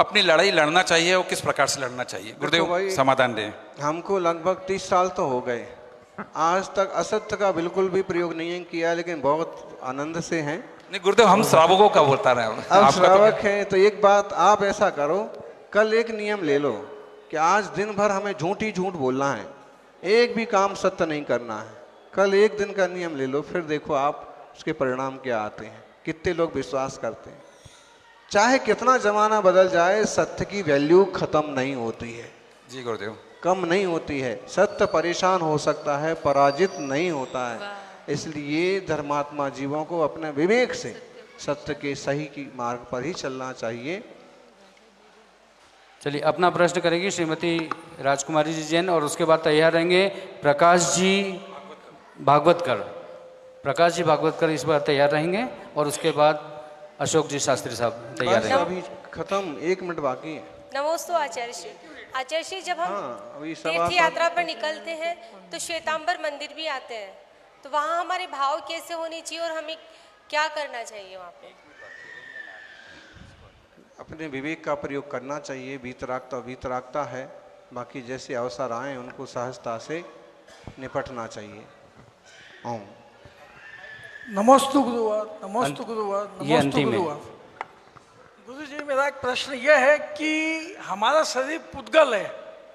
[SPEAKER 2] अपनी लड़ाई लड़ना चाहिए और किस प्रकार से लड़ना चाहिए? गुरुदेव समाधान दें।
[SPEAKER 3] हमको लगभग 30 साल तो हो गए, आज तक असत्य का बिल्कुल भी प्रयोग नहीं किया, लेकिन बहुत आनंद से हैं।
[SPEAKER 2] नहीं गुरुदेव, हम श्रावकों का बोलता रहे हैं।
[SPEAKER 3] अब श्रावक हैं तो एक बात आप ऐसा करो, कल एक नियम ले लो कि आज दिन भर हमें झूठ ही झूठ बोलना है, एक भी काम सत्य नहीं करना है। कल एक दिन का नियम ले लो, फिर देखो आप उसके परिणाम क्या आते हैं, कितने लोग विश्वास करते हैं। चाहे कितना जमाना बदल जाए, सत्य की वैल्यू खत्म नहीं होती है
[SPEAKER 2] जी गुरुदेव,
[SPEAKER 3] कम नहीं होती है। सत्य परेशान हो सकता है, पराजित नहीं होता है। इसलिए धर्मात्मा जीवों को अपने विवेक से सत्य के सही की मार्ग पर ही चलना चाहिए।
[SPEAKER 9] चलिए अपना प्रश्न करेगी श्रीमती राजकुमारी जी जैन और उसके बाद तैयार रहेंगे प्रकाश जी भागवतकर। प्रकाश जी भागवतकर इस बार तैयार रहेंगे और उसके बाद अशोक जी शास्त्री साहब तैयार रहेंगे।
[SPEAKER 3] अभी खत्म, 1 मिनट बाकी है।
[SPEAKER 14] नमोस्तु आचार्य श्री। आचार्य श्री, जब हम
[SPEAKER 3] अभी
[SPEAKER 14] तीर्थ यात्रा पर निकलते हैं तो श्वेतांबर मंदिर भी आते हैं, तो वहाँ हमारे भाव कैसे होने चाहिए और हमें क्या करना चाहिए वहाँ पे?
[SPEAKER 3] अपने विवेक का प्रयोग करना चाहिए। वीतरागता है, बाकी जैसे अवसर आए उनको सहजता से निपटना चाहिए। ओम।
[SPEAKER 15] नमोस्तु गुरुवार, नमोस्तु गुरुवार, नमोस्तु गुरुवार। गुरु जी, मेरा एक प्रश्न यह है कि हमारा शरीर पुद्गल है,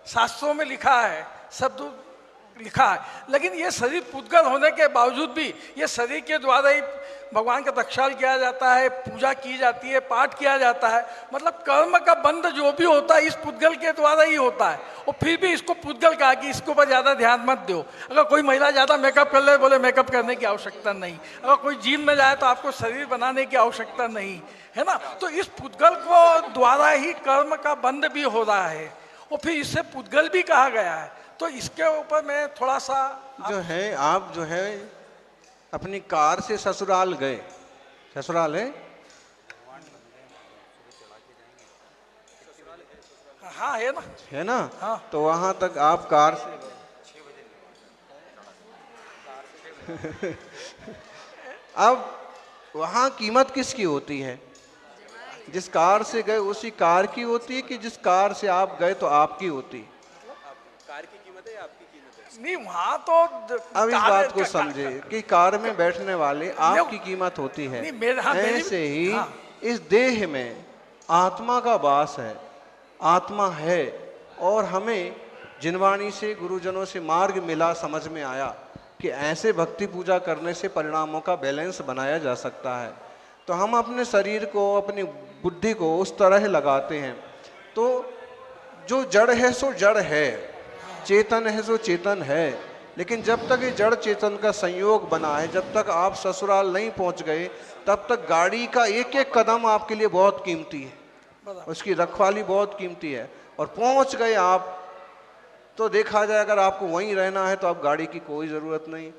[SPEAKER 15] शास्त्रों में लिखा है, शब्द लिखा है, लेकिन ये शरीर पुद्गल होने के बावजूद भी ये शरीर के द्वारा ही भगवान का रक्षाल किया जाता है, पूजा की जाती है, पाठ किया जाता है, मतलब कर्म का बंध जो भी होता है इस पुद्गल के द्वारा ही होता है। और फिर भी इसको पुद्गल कहा कि इसके ऊपर ज़्यादा ध्यान मत दो। अगर कोई महिला ज़्यादा मेकअप कर ले, बोले मेकअप करने की आवश्यकता नहीं। अगर कोई जिम में जाए तो आपको शरीर बनाने की आवश्यकता नहीं है ना। तो इस पुद्गल को द्वारा ही कर्म का बंध भी हो रहा है और फिर इससे पुद्गल भी कहा गया है। तो इसके ऊपर मैं थोड़ा सा
[SPEAKER 3] जो है, आप जो है अपनी कार से ससुराल गए, ससुराल है?
[SPEAKER 15] हाँ है ना,
[SPEAKER 3] है ना?
[SPEAKER 15] हाँ।
[SPEAKER 3] तो वहां तक आप कार से अब वहाँ कीमत किसकी होती है? जिस कार से गए उसी कार की होती है कि जिस कार से आप गए तो आपकी होती है?
[SPEAKER 4] कार की कीमत है, आपकी कीमत है?
[SPEAKER 15] नहीं, वहाँ तो
[SPEAKER 3] अब इस बात को समझे कि कार में बैठने वाले आपकी कीमत होती है। ऐसे ही इस देह में आत्मा का वास है, आत्मा है, और हमें जिनवाणी से गुरुजनों से मार्ग मिला, समझ में आया कि ऐसे भक्ति पूजा करने से परिणामों का बैलेंस बनाया जा सकता है। तो हम अपने शरीर को, अपनी बुद्धि को उस तरह लगाते हैं। तो जो जड़ है सो जड़ है, चेतन है सो चेतन है। लेकिन जब तक ये जड़ चेतन का संयोग बना है, जब तक आप ससुराल नहीं पहुंच गए, तब तक गाड़ी का एक एक कदम आपके लिए बहुत कीमती है, उसकी रखवाली बहुत कीमती है। और पहुंच गए आप तो देखा जाए, अगर आपको वहीं रहना है तो आप गाड़ी की कोई ज़रूरत नहीं।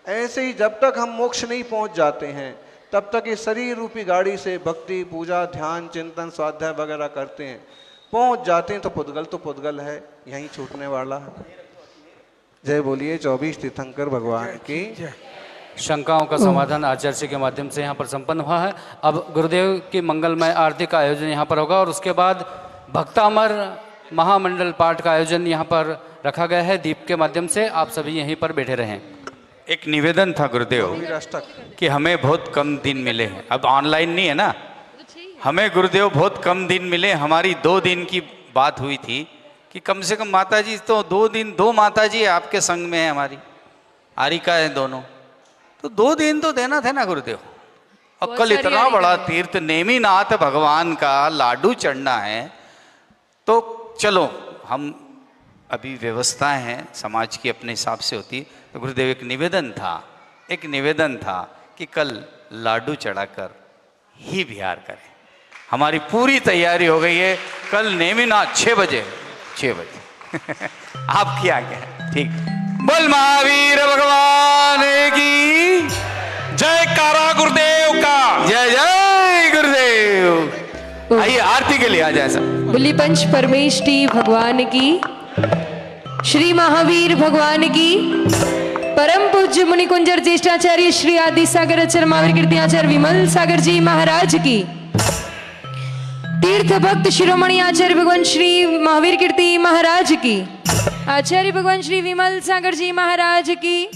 [SPEAKER 3] ऐसे ही जब तक हम मोक्ष नहीं पहुंच जाते हैं, तब तक ये शरीर रूपी गाड़ी से भक्ति पूजा ध्यान चिंतन स्वाध्याय वगैरह करते हैं। पहुंच जाते हैं तो पुद्गल है, यहीं छूटने वाला है। जय बोलिए 24 तीर्थंकर भगवान की।
[SPEAKER 9] शंकाओं का समाधान आचार्य के माध्यम से यहाँ पर संपन्न हुआ है। अब गुरुदेव की मंगलमय आरती का आयोजन यहाँ पर होगा और उसके बाद भक्तामर महामंडल पाठ का आयोजन यहाँ पर रखा गया है दीप के माध्यम से। आप सभी यहीं पर बैठे रहें।
[SPEAKER 13] एक निवेदन था गुरुदेव कि हमें बहुत कम दिन मिले हैं, अब ऑनलाइन नहीं है ना, हमें गुरुदेव बहुत कम दिन मिले। हमारी 2 दिन की बात हुई थी कि कम से कम माताजी तो 2 दिन, 2 माताजी आपके संग में है, हमारी आरिका है दोनों, तो 2 दिन तो देना था ना गुरुदेव। अब कल इतना बड़ा तीर्थ नेमिनाथ भगवान का लाडू चढ़ना है, तो चलो हम अभी व्यवस्थाएं हैं समाज की अपने हिसाब से होती, तो गुरुदेव एक निवेदन था कि कल लाडू चढ़ाकर ही विहार करें। हमारी पूरी तैयारी हो गई है, कल नेमिनाथ 6 बजे आपकी आज्ञा है, ठीक। बोल महावीर भगवान की
[SPEAKER 2] जय कारा गुरुदेव का
[SPEAKER 13] जय जय गुरुदेव। आइए आरती के लिए आ जाए सब।
[SPEAKER 16] बोली पंच परमेष्टि भगवान की, श्री महावीर भगवान की, परम पूज्य मुनिकुंजर ज्येष्ठाचार्य श्री आदि सागर आचार्य महावीर कीर्ति आचार्य विमल सागर जी महाराज की, तीर्थ भक्त शिरोमणि आचार्य भगवान श्री महावीर कीर्ति महाराज की, आचार्य भगवान श्री विमल सागर जी महाराज की,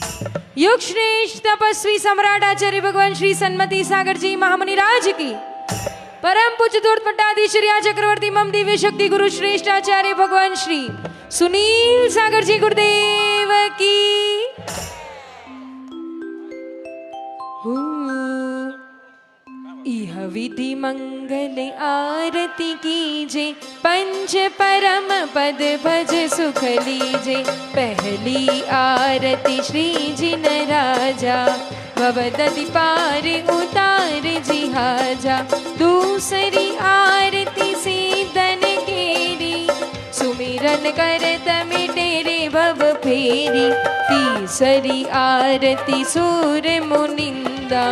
[SPEAKER 16] युग श्रेष्ठ तपस्वी सम्राट आचार्य भगवान श्री सन्मति सागर जी महामुनि राज की, परम पूज्य दूत पट्टाधीश्वरी चक्रवर्ती मम दिव्य शक्ति गुरु श्रेष्ठ आचार्य भगवान श्री सुनील सागर जी गुरुदेव की। इह विधि मंगल आरती कीजे, पंच परम पद भज सुख लीजे। पहली आरती श्री जिन राजा, भवदति पार उतार जिहाजा। दूसरी आरती सीदन केरी, सुमिरन करत मिटेरे भव फेरी। तीसरी आरती सूर मुनिंदा,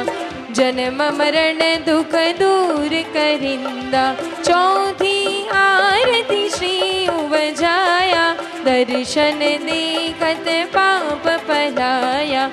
[SPEAKER 16] जन्म मरण दुख दूर करिंदा। चौथी आरती श्री उवजाया, दर्शन देखत पाप पलाया।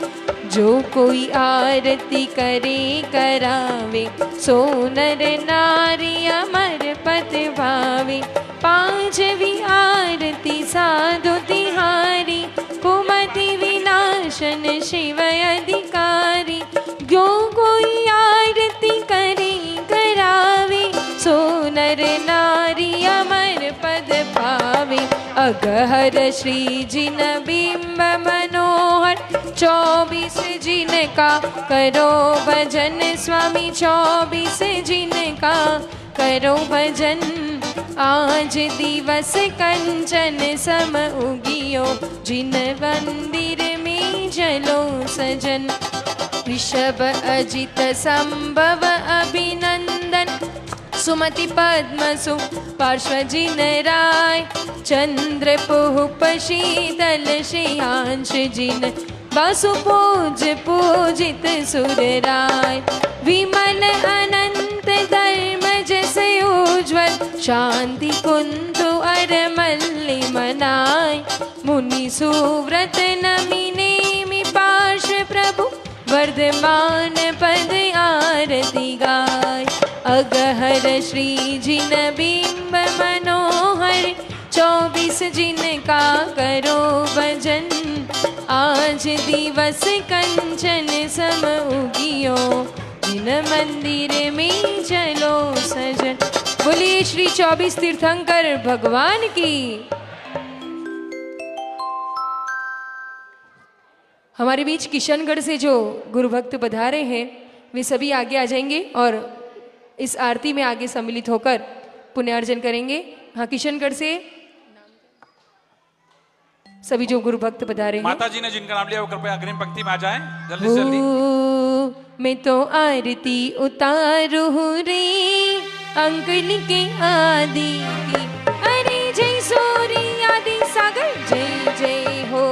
[SPEAKER 16] जो कोई आरती करे करावे, सो नर नारी अमर पद भावे। पांचवी आरती साधु तिहारी, कुमति विनाशन शिव अधिकारी। जो कोई आरती करे करावे, सो नर नारी अमर पद पावे। अगहर श्री जिन बिंब मनोहर, 24 जिनका करो भजन स्वामी। 24 जिनका करो भजन, आज दिवस कंचन सम उगियो। जिन मंदिर में चलो सजन, ऋषभ अजित संभव अभिनंदन। सुमति पद्म सु पार्श्व जिन राय, चंद्र पुष्प शीतल श्रेयांश जिन। वासु पूज पूजित सुर राय, विमल अनंत धर्म जस उज्ज्वल। शांति कुंतु अर मल्लि मनाय, मुनि सुव्रत नमिने पार्श्व प्रभु। वर्धमान पद आरती गाय। अगहर श्री जिन बिंब मनोहर 24 जिनका करो भजन। आज दिवस कंचन सम उगियो जिन मंदिर में चलो सजन। बोलिए श्री 24 तीर्थंकर भगवान की। हमारे बीच किशनगढ़ से जो गुरु भक्त पधारे हैं वे सभी आगे आ जाएंगे और इस आरती में आगे सम्मिलित होकर पुण्यार्जन करेंगे। हाँ, किशनगढ़ से सभी जो गुरु भक्त पधारे हैं।
[SPEAKER 2] माता जी ने जिनका नाम लिया वो कृपया अग्रिम पंक्ति में आ जाएं जल्दी से जल्दी।
[SPEAKER 16] मैं तो आरती उतारू रे अंकल के आदि की। अरे जय सूरी आदि सागर जय जय हो।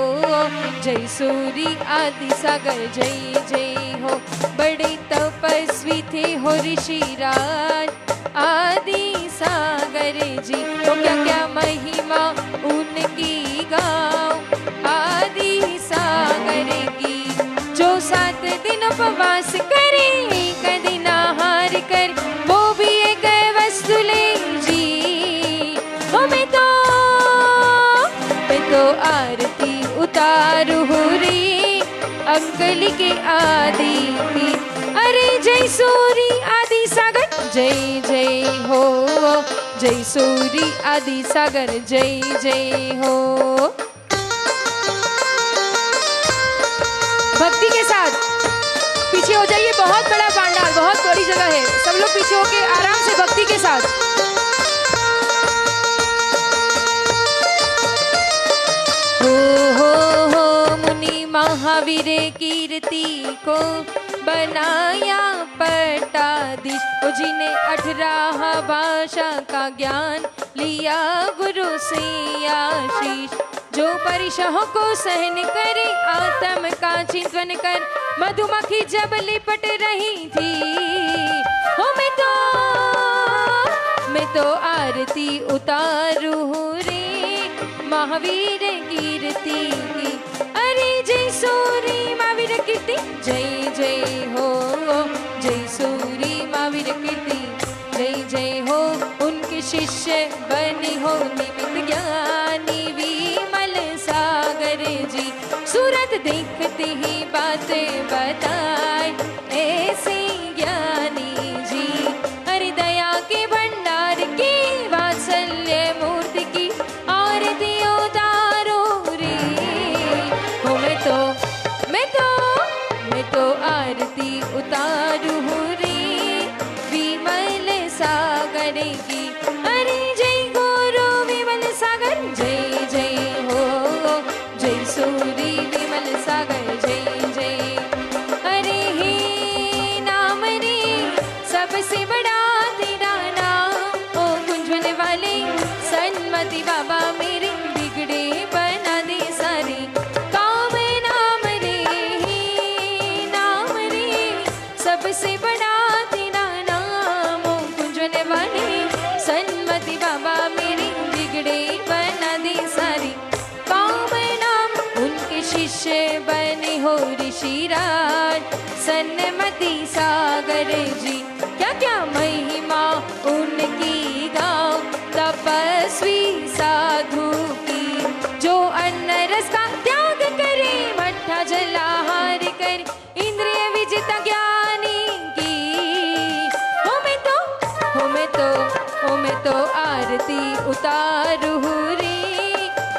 [SPEAKER 16] जय सूरी आदि सागर जय जय हो। बड़े तपस्वी थे हो ऋषिराज आदि सागर जी। तो क्या क्या महिमा उनकी गाओ आदि सागर की। जो 7 दिन उपवास करे एक दिन आहार कर वो भी एक वस्तु ले जी। हो मैं तो आरती उतारू रे अंकल के आदि की। अरे जय सूरी आदि सागर जय जय हो। जय सूरी आदि सागर जय जय हो। भक्ति के साथ पीछे हो जाइए। बहुत बड़ा पांडाल, बहुत बड़ी जगह है। सब लोग पीछे होके आराम से भक्ति के साथ। हो मुनि महावीर कीर्ति को बनाया पट्टाधीश। जिन्हें 18 भाषा का ज्ञान लिया गुरु से आशीष। जो परिशह को सहन करे आत्म का चिंतन कर मधुमक्खी जब लिपट रही थी। हो मैं तो आरती उतारू रे महावीर कीर्ति की। अरे जय सूरी महावीर कीर्ति जय जय हो। जय सूरी महावीर कीर्ति जय जय हो। उनके शिष्य बने हो निमित्त ज्ञानी विमल सागर जी। सूरत देखते ही बातें बताए ऐसे ज्ञानी जी। अरे दया के भंडार की वात्सल्य मूर्ति की आरती उतारो रे। हो मैं तो आरती उतारू रे विमल सागर की। अरे जय गुरु विमल सागर जय जय हो। जय सूरी विमल सागर जय जय। अरे हे नाम रे सबसे बड़ा तेरा नाम। ओ गुंजन वाले सन्मति बाबा मेरे बिगड़े बना दे सारे काम। नाम रे सबसे बड़ा तेरा नाम। ओ गुंजन वाले सन्मति बाबा मेरे बिगड़े बना दे सारे काम। नाम उनके शिष्य बने हो ऋषिराज सन्मति सागर जी। क्या क्या महिमा उनकी गाओ तपस्वी साधु की। जो अन्न रस का त्याग करे मट्ठा जलाहार कर इंद्रिय विजिता ज्ञानी की। हो मैं तो आरती उतारू रे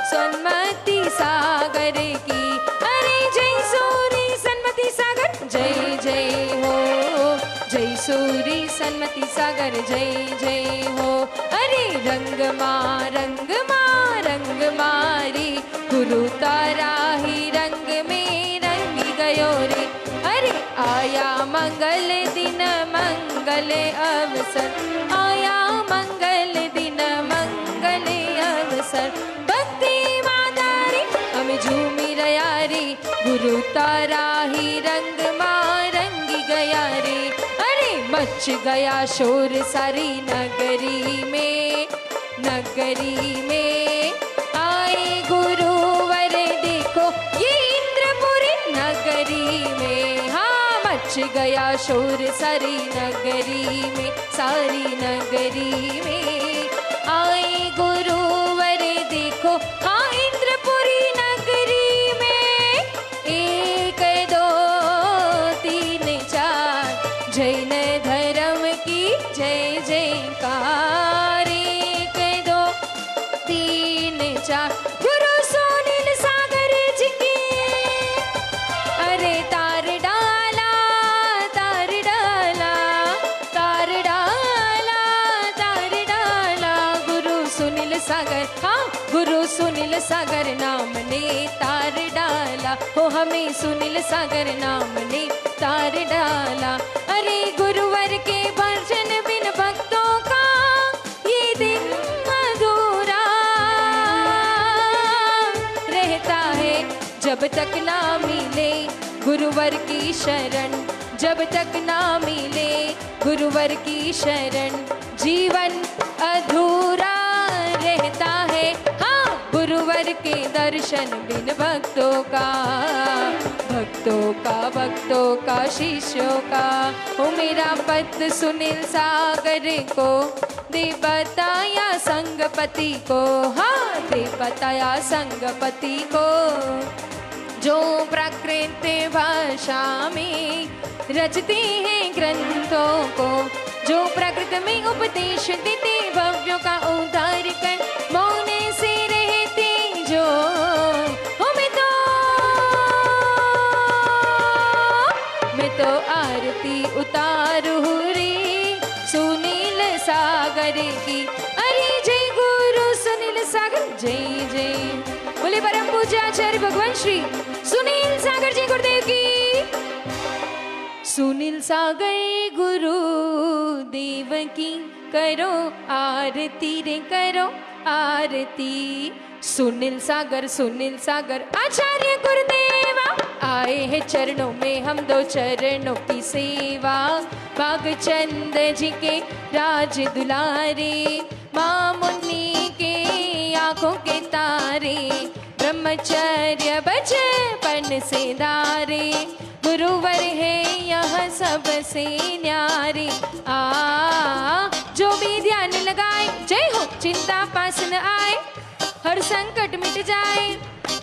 [SPEAKER 16] सन्मति सागर की। अरे जय सूरी सन्मति सागर जय जय हो। जय सूरी सन्मति सागर जय जय हो। अरे रंग मारी गुरु तारा ही रंग में रंगी गयो रे। अरे आया मंगल दिन मंगल अवसर। आया मंगल दिन मंगल अवसर। भक्ति मादारी हम झूमी रया रे। गुरु तारा ही रंग रंगी गया रे। अरे मच गया शोर सारी नगरी में। नगरी में आए गुरुवर देखो ये इंद्रपुरी नगरी में। हाँ मच गया शोर सारी नगरी में, सारी नगरी में। आए गुरुवर देखो हाँ इंद्रपुरी नगरी में, 1 2 3 4 जैन धर्म की जय जयकार। 1 2 3 4 गुरु सुनील सागर जी की। अरे तार डाला तार डाला तार डाला तार डाला, गुरु सुनील सागर हाँ गुरु सुनील सागर नाम ने तार डाला, हो हमें सुनील सागर नाम ने तार डाला। अरे गुरुवर के भजन बिन भक्तों का ये दिन अधूरा रहता है, जब तक ना मिले गुरुवर की शरण, जब तक ना मिले गुरुवर की शरण, जीवन अधूरा रहता है। हाँ गुरुवर के दर्शन बिन भक्तों का, भक्तों का भक्तों का शिष्यों का। हो मेरा पत सुनील सागर को दे बताया संगपति को, हाँ दे बताया संगपति को, जो प्राकृत भाषा में रचते हैं ग्रंथों को, जो प्रकृति में उपदेश देते भव्यों का उद्धार कर, मौन से रहते जो हो। मैं तो आरती उतारू रे सुनील सागर की। अरे जय गुरु सुनील सागर जय जय। बोले परम पूज्य आचार्य भगवान श्री सुनील सागर जी गुरुदेव की। सुनील सागर गुरु देव की करो आरती रे करो आरती। सुनील सागर आचार्य गुरुदेवा आए हैं चरणों में हम दो चरणों की सेवा। बागचंद जी के राज दुलारे, माँ मुन्नी के आंखों के तारे, ब्रह्मचर्य बचपन से दारे, गुरुवर है यह सबसे न्यारे। जो भी ध्यान लगाए जय हो चिंता पास न आए, हर संकट मिट जाए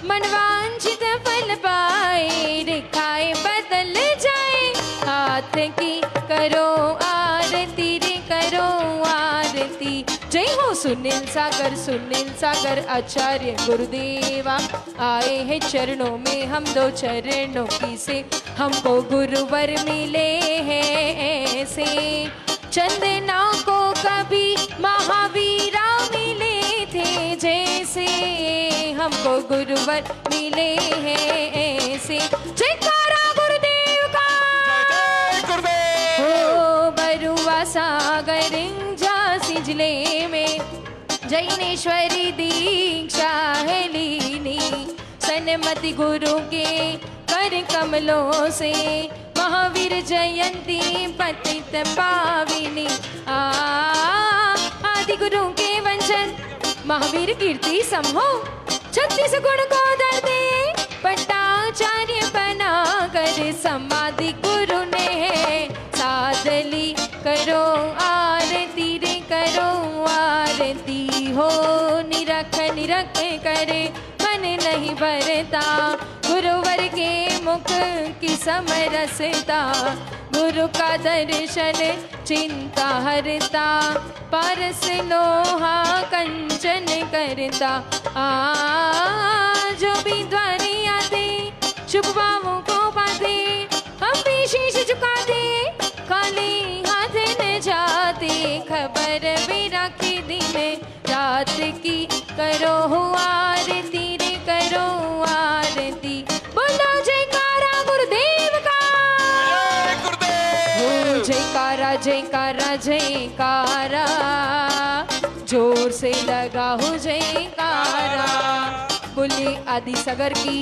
[SPEAKER 16] मन वांछित फल पाए, रेखाएं बदल जाए हाथ की करो आरती रे करो आरती। जय हो सुनील सागर आचार्य गुरुदेवा आए हैं चरणों में हम दो चरणों की से, हमको गुरुवर मिले हैं ऐसे। चंदना को कभी महावीरा मिले थे जैसे, हमको गुरुवर मिले हैं ऐसे। जयकारा गुरुदेव का हो बरुआ सागर झांसी जिले में, जैनेश्वरी दीक्षा है लीनी, सन्मति गुरु के कर कमलों से, महावीर जयंती पतित पाविनी। आदि गुरु के वंशज महावीर कीर्ति समहो, 36 गुण को दर दे पट्टाचार्य बना कर, समाधि गुरु ने साध ली करो आरती रे करो आरती। हो निरख निरख करे मन नहीं भरता, गुरुवर के मुख की समरसता, गुरु का दर्शन चिंता हरता, पारस लोहा कंचन करता। जो भी द्वारे आते शुभ भावों को पाते, हम भी शीश झुका दे खाली हाथ न जाते, खबर भी रखी दिन रात की करो आरती रे करो आरती। बोलो जयकारा गुरुदेव का, हो जयकारा जयकारा जयकारा, जोर से लगा हो जयकारा। बोले आदि सागर की,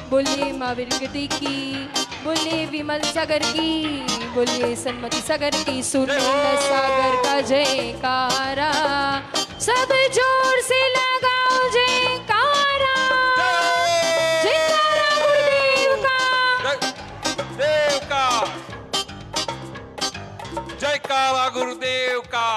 [SPEAKER 16] बोले महावीर कीर्ति की, बोले विमल सागर की, बोले सन्मति सागर की, सुनील सागर का जयकारा। सब जोर से लगाओ जयकारा, जयकारा गुरुदेव का,
[SPEAKER 2] देव का जयकारा गुरुदेव का।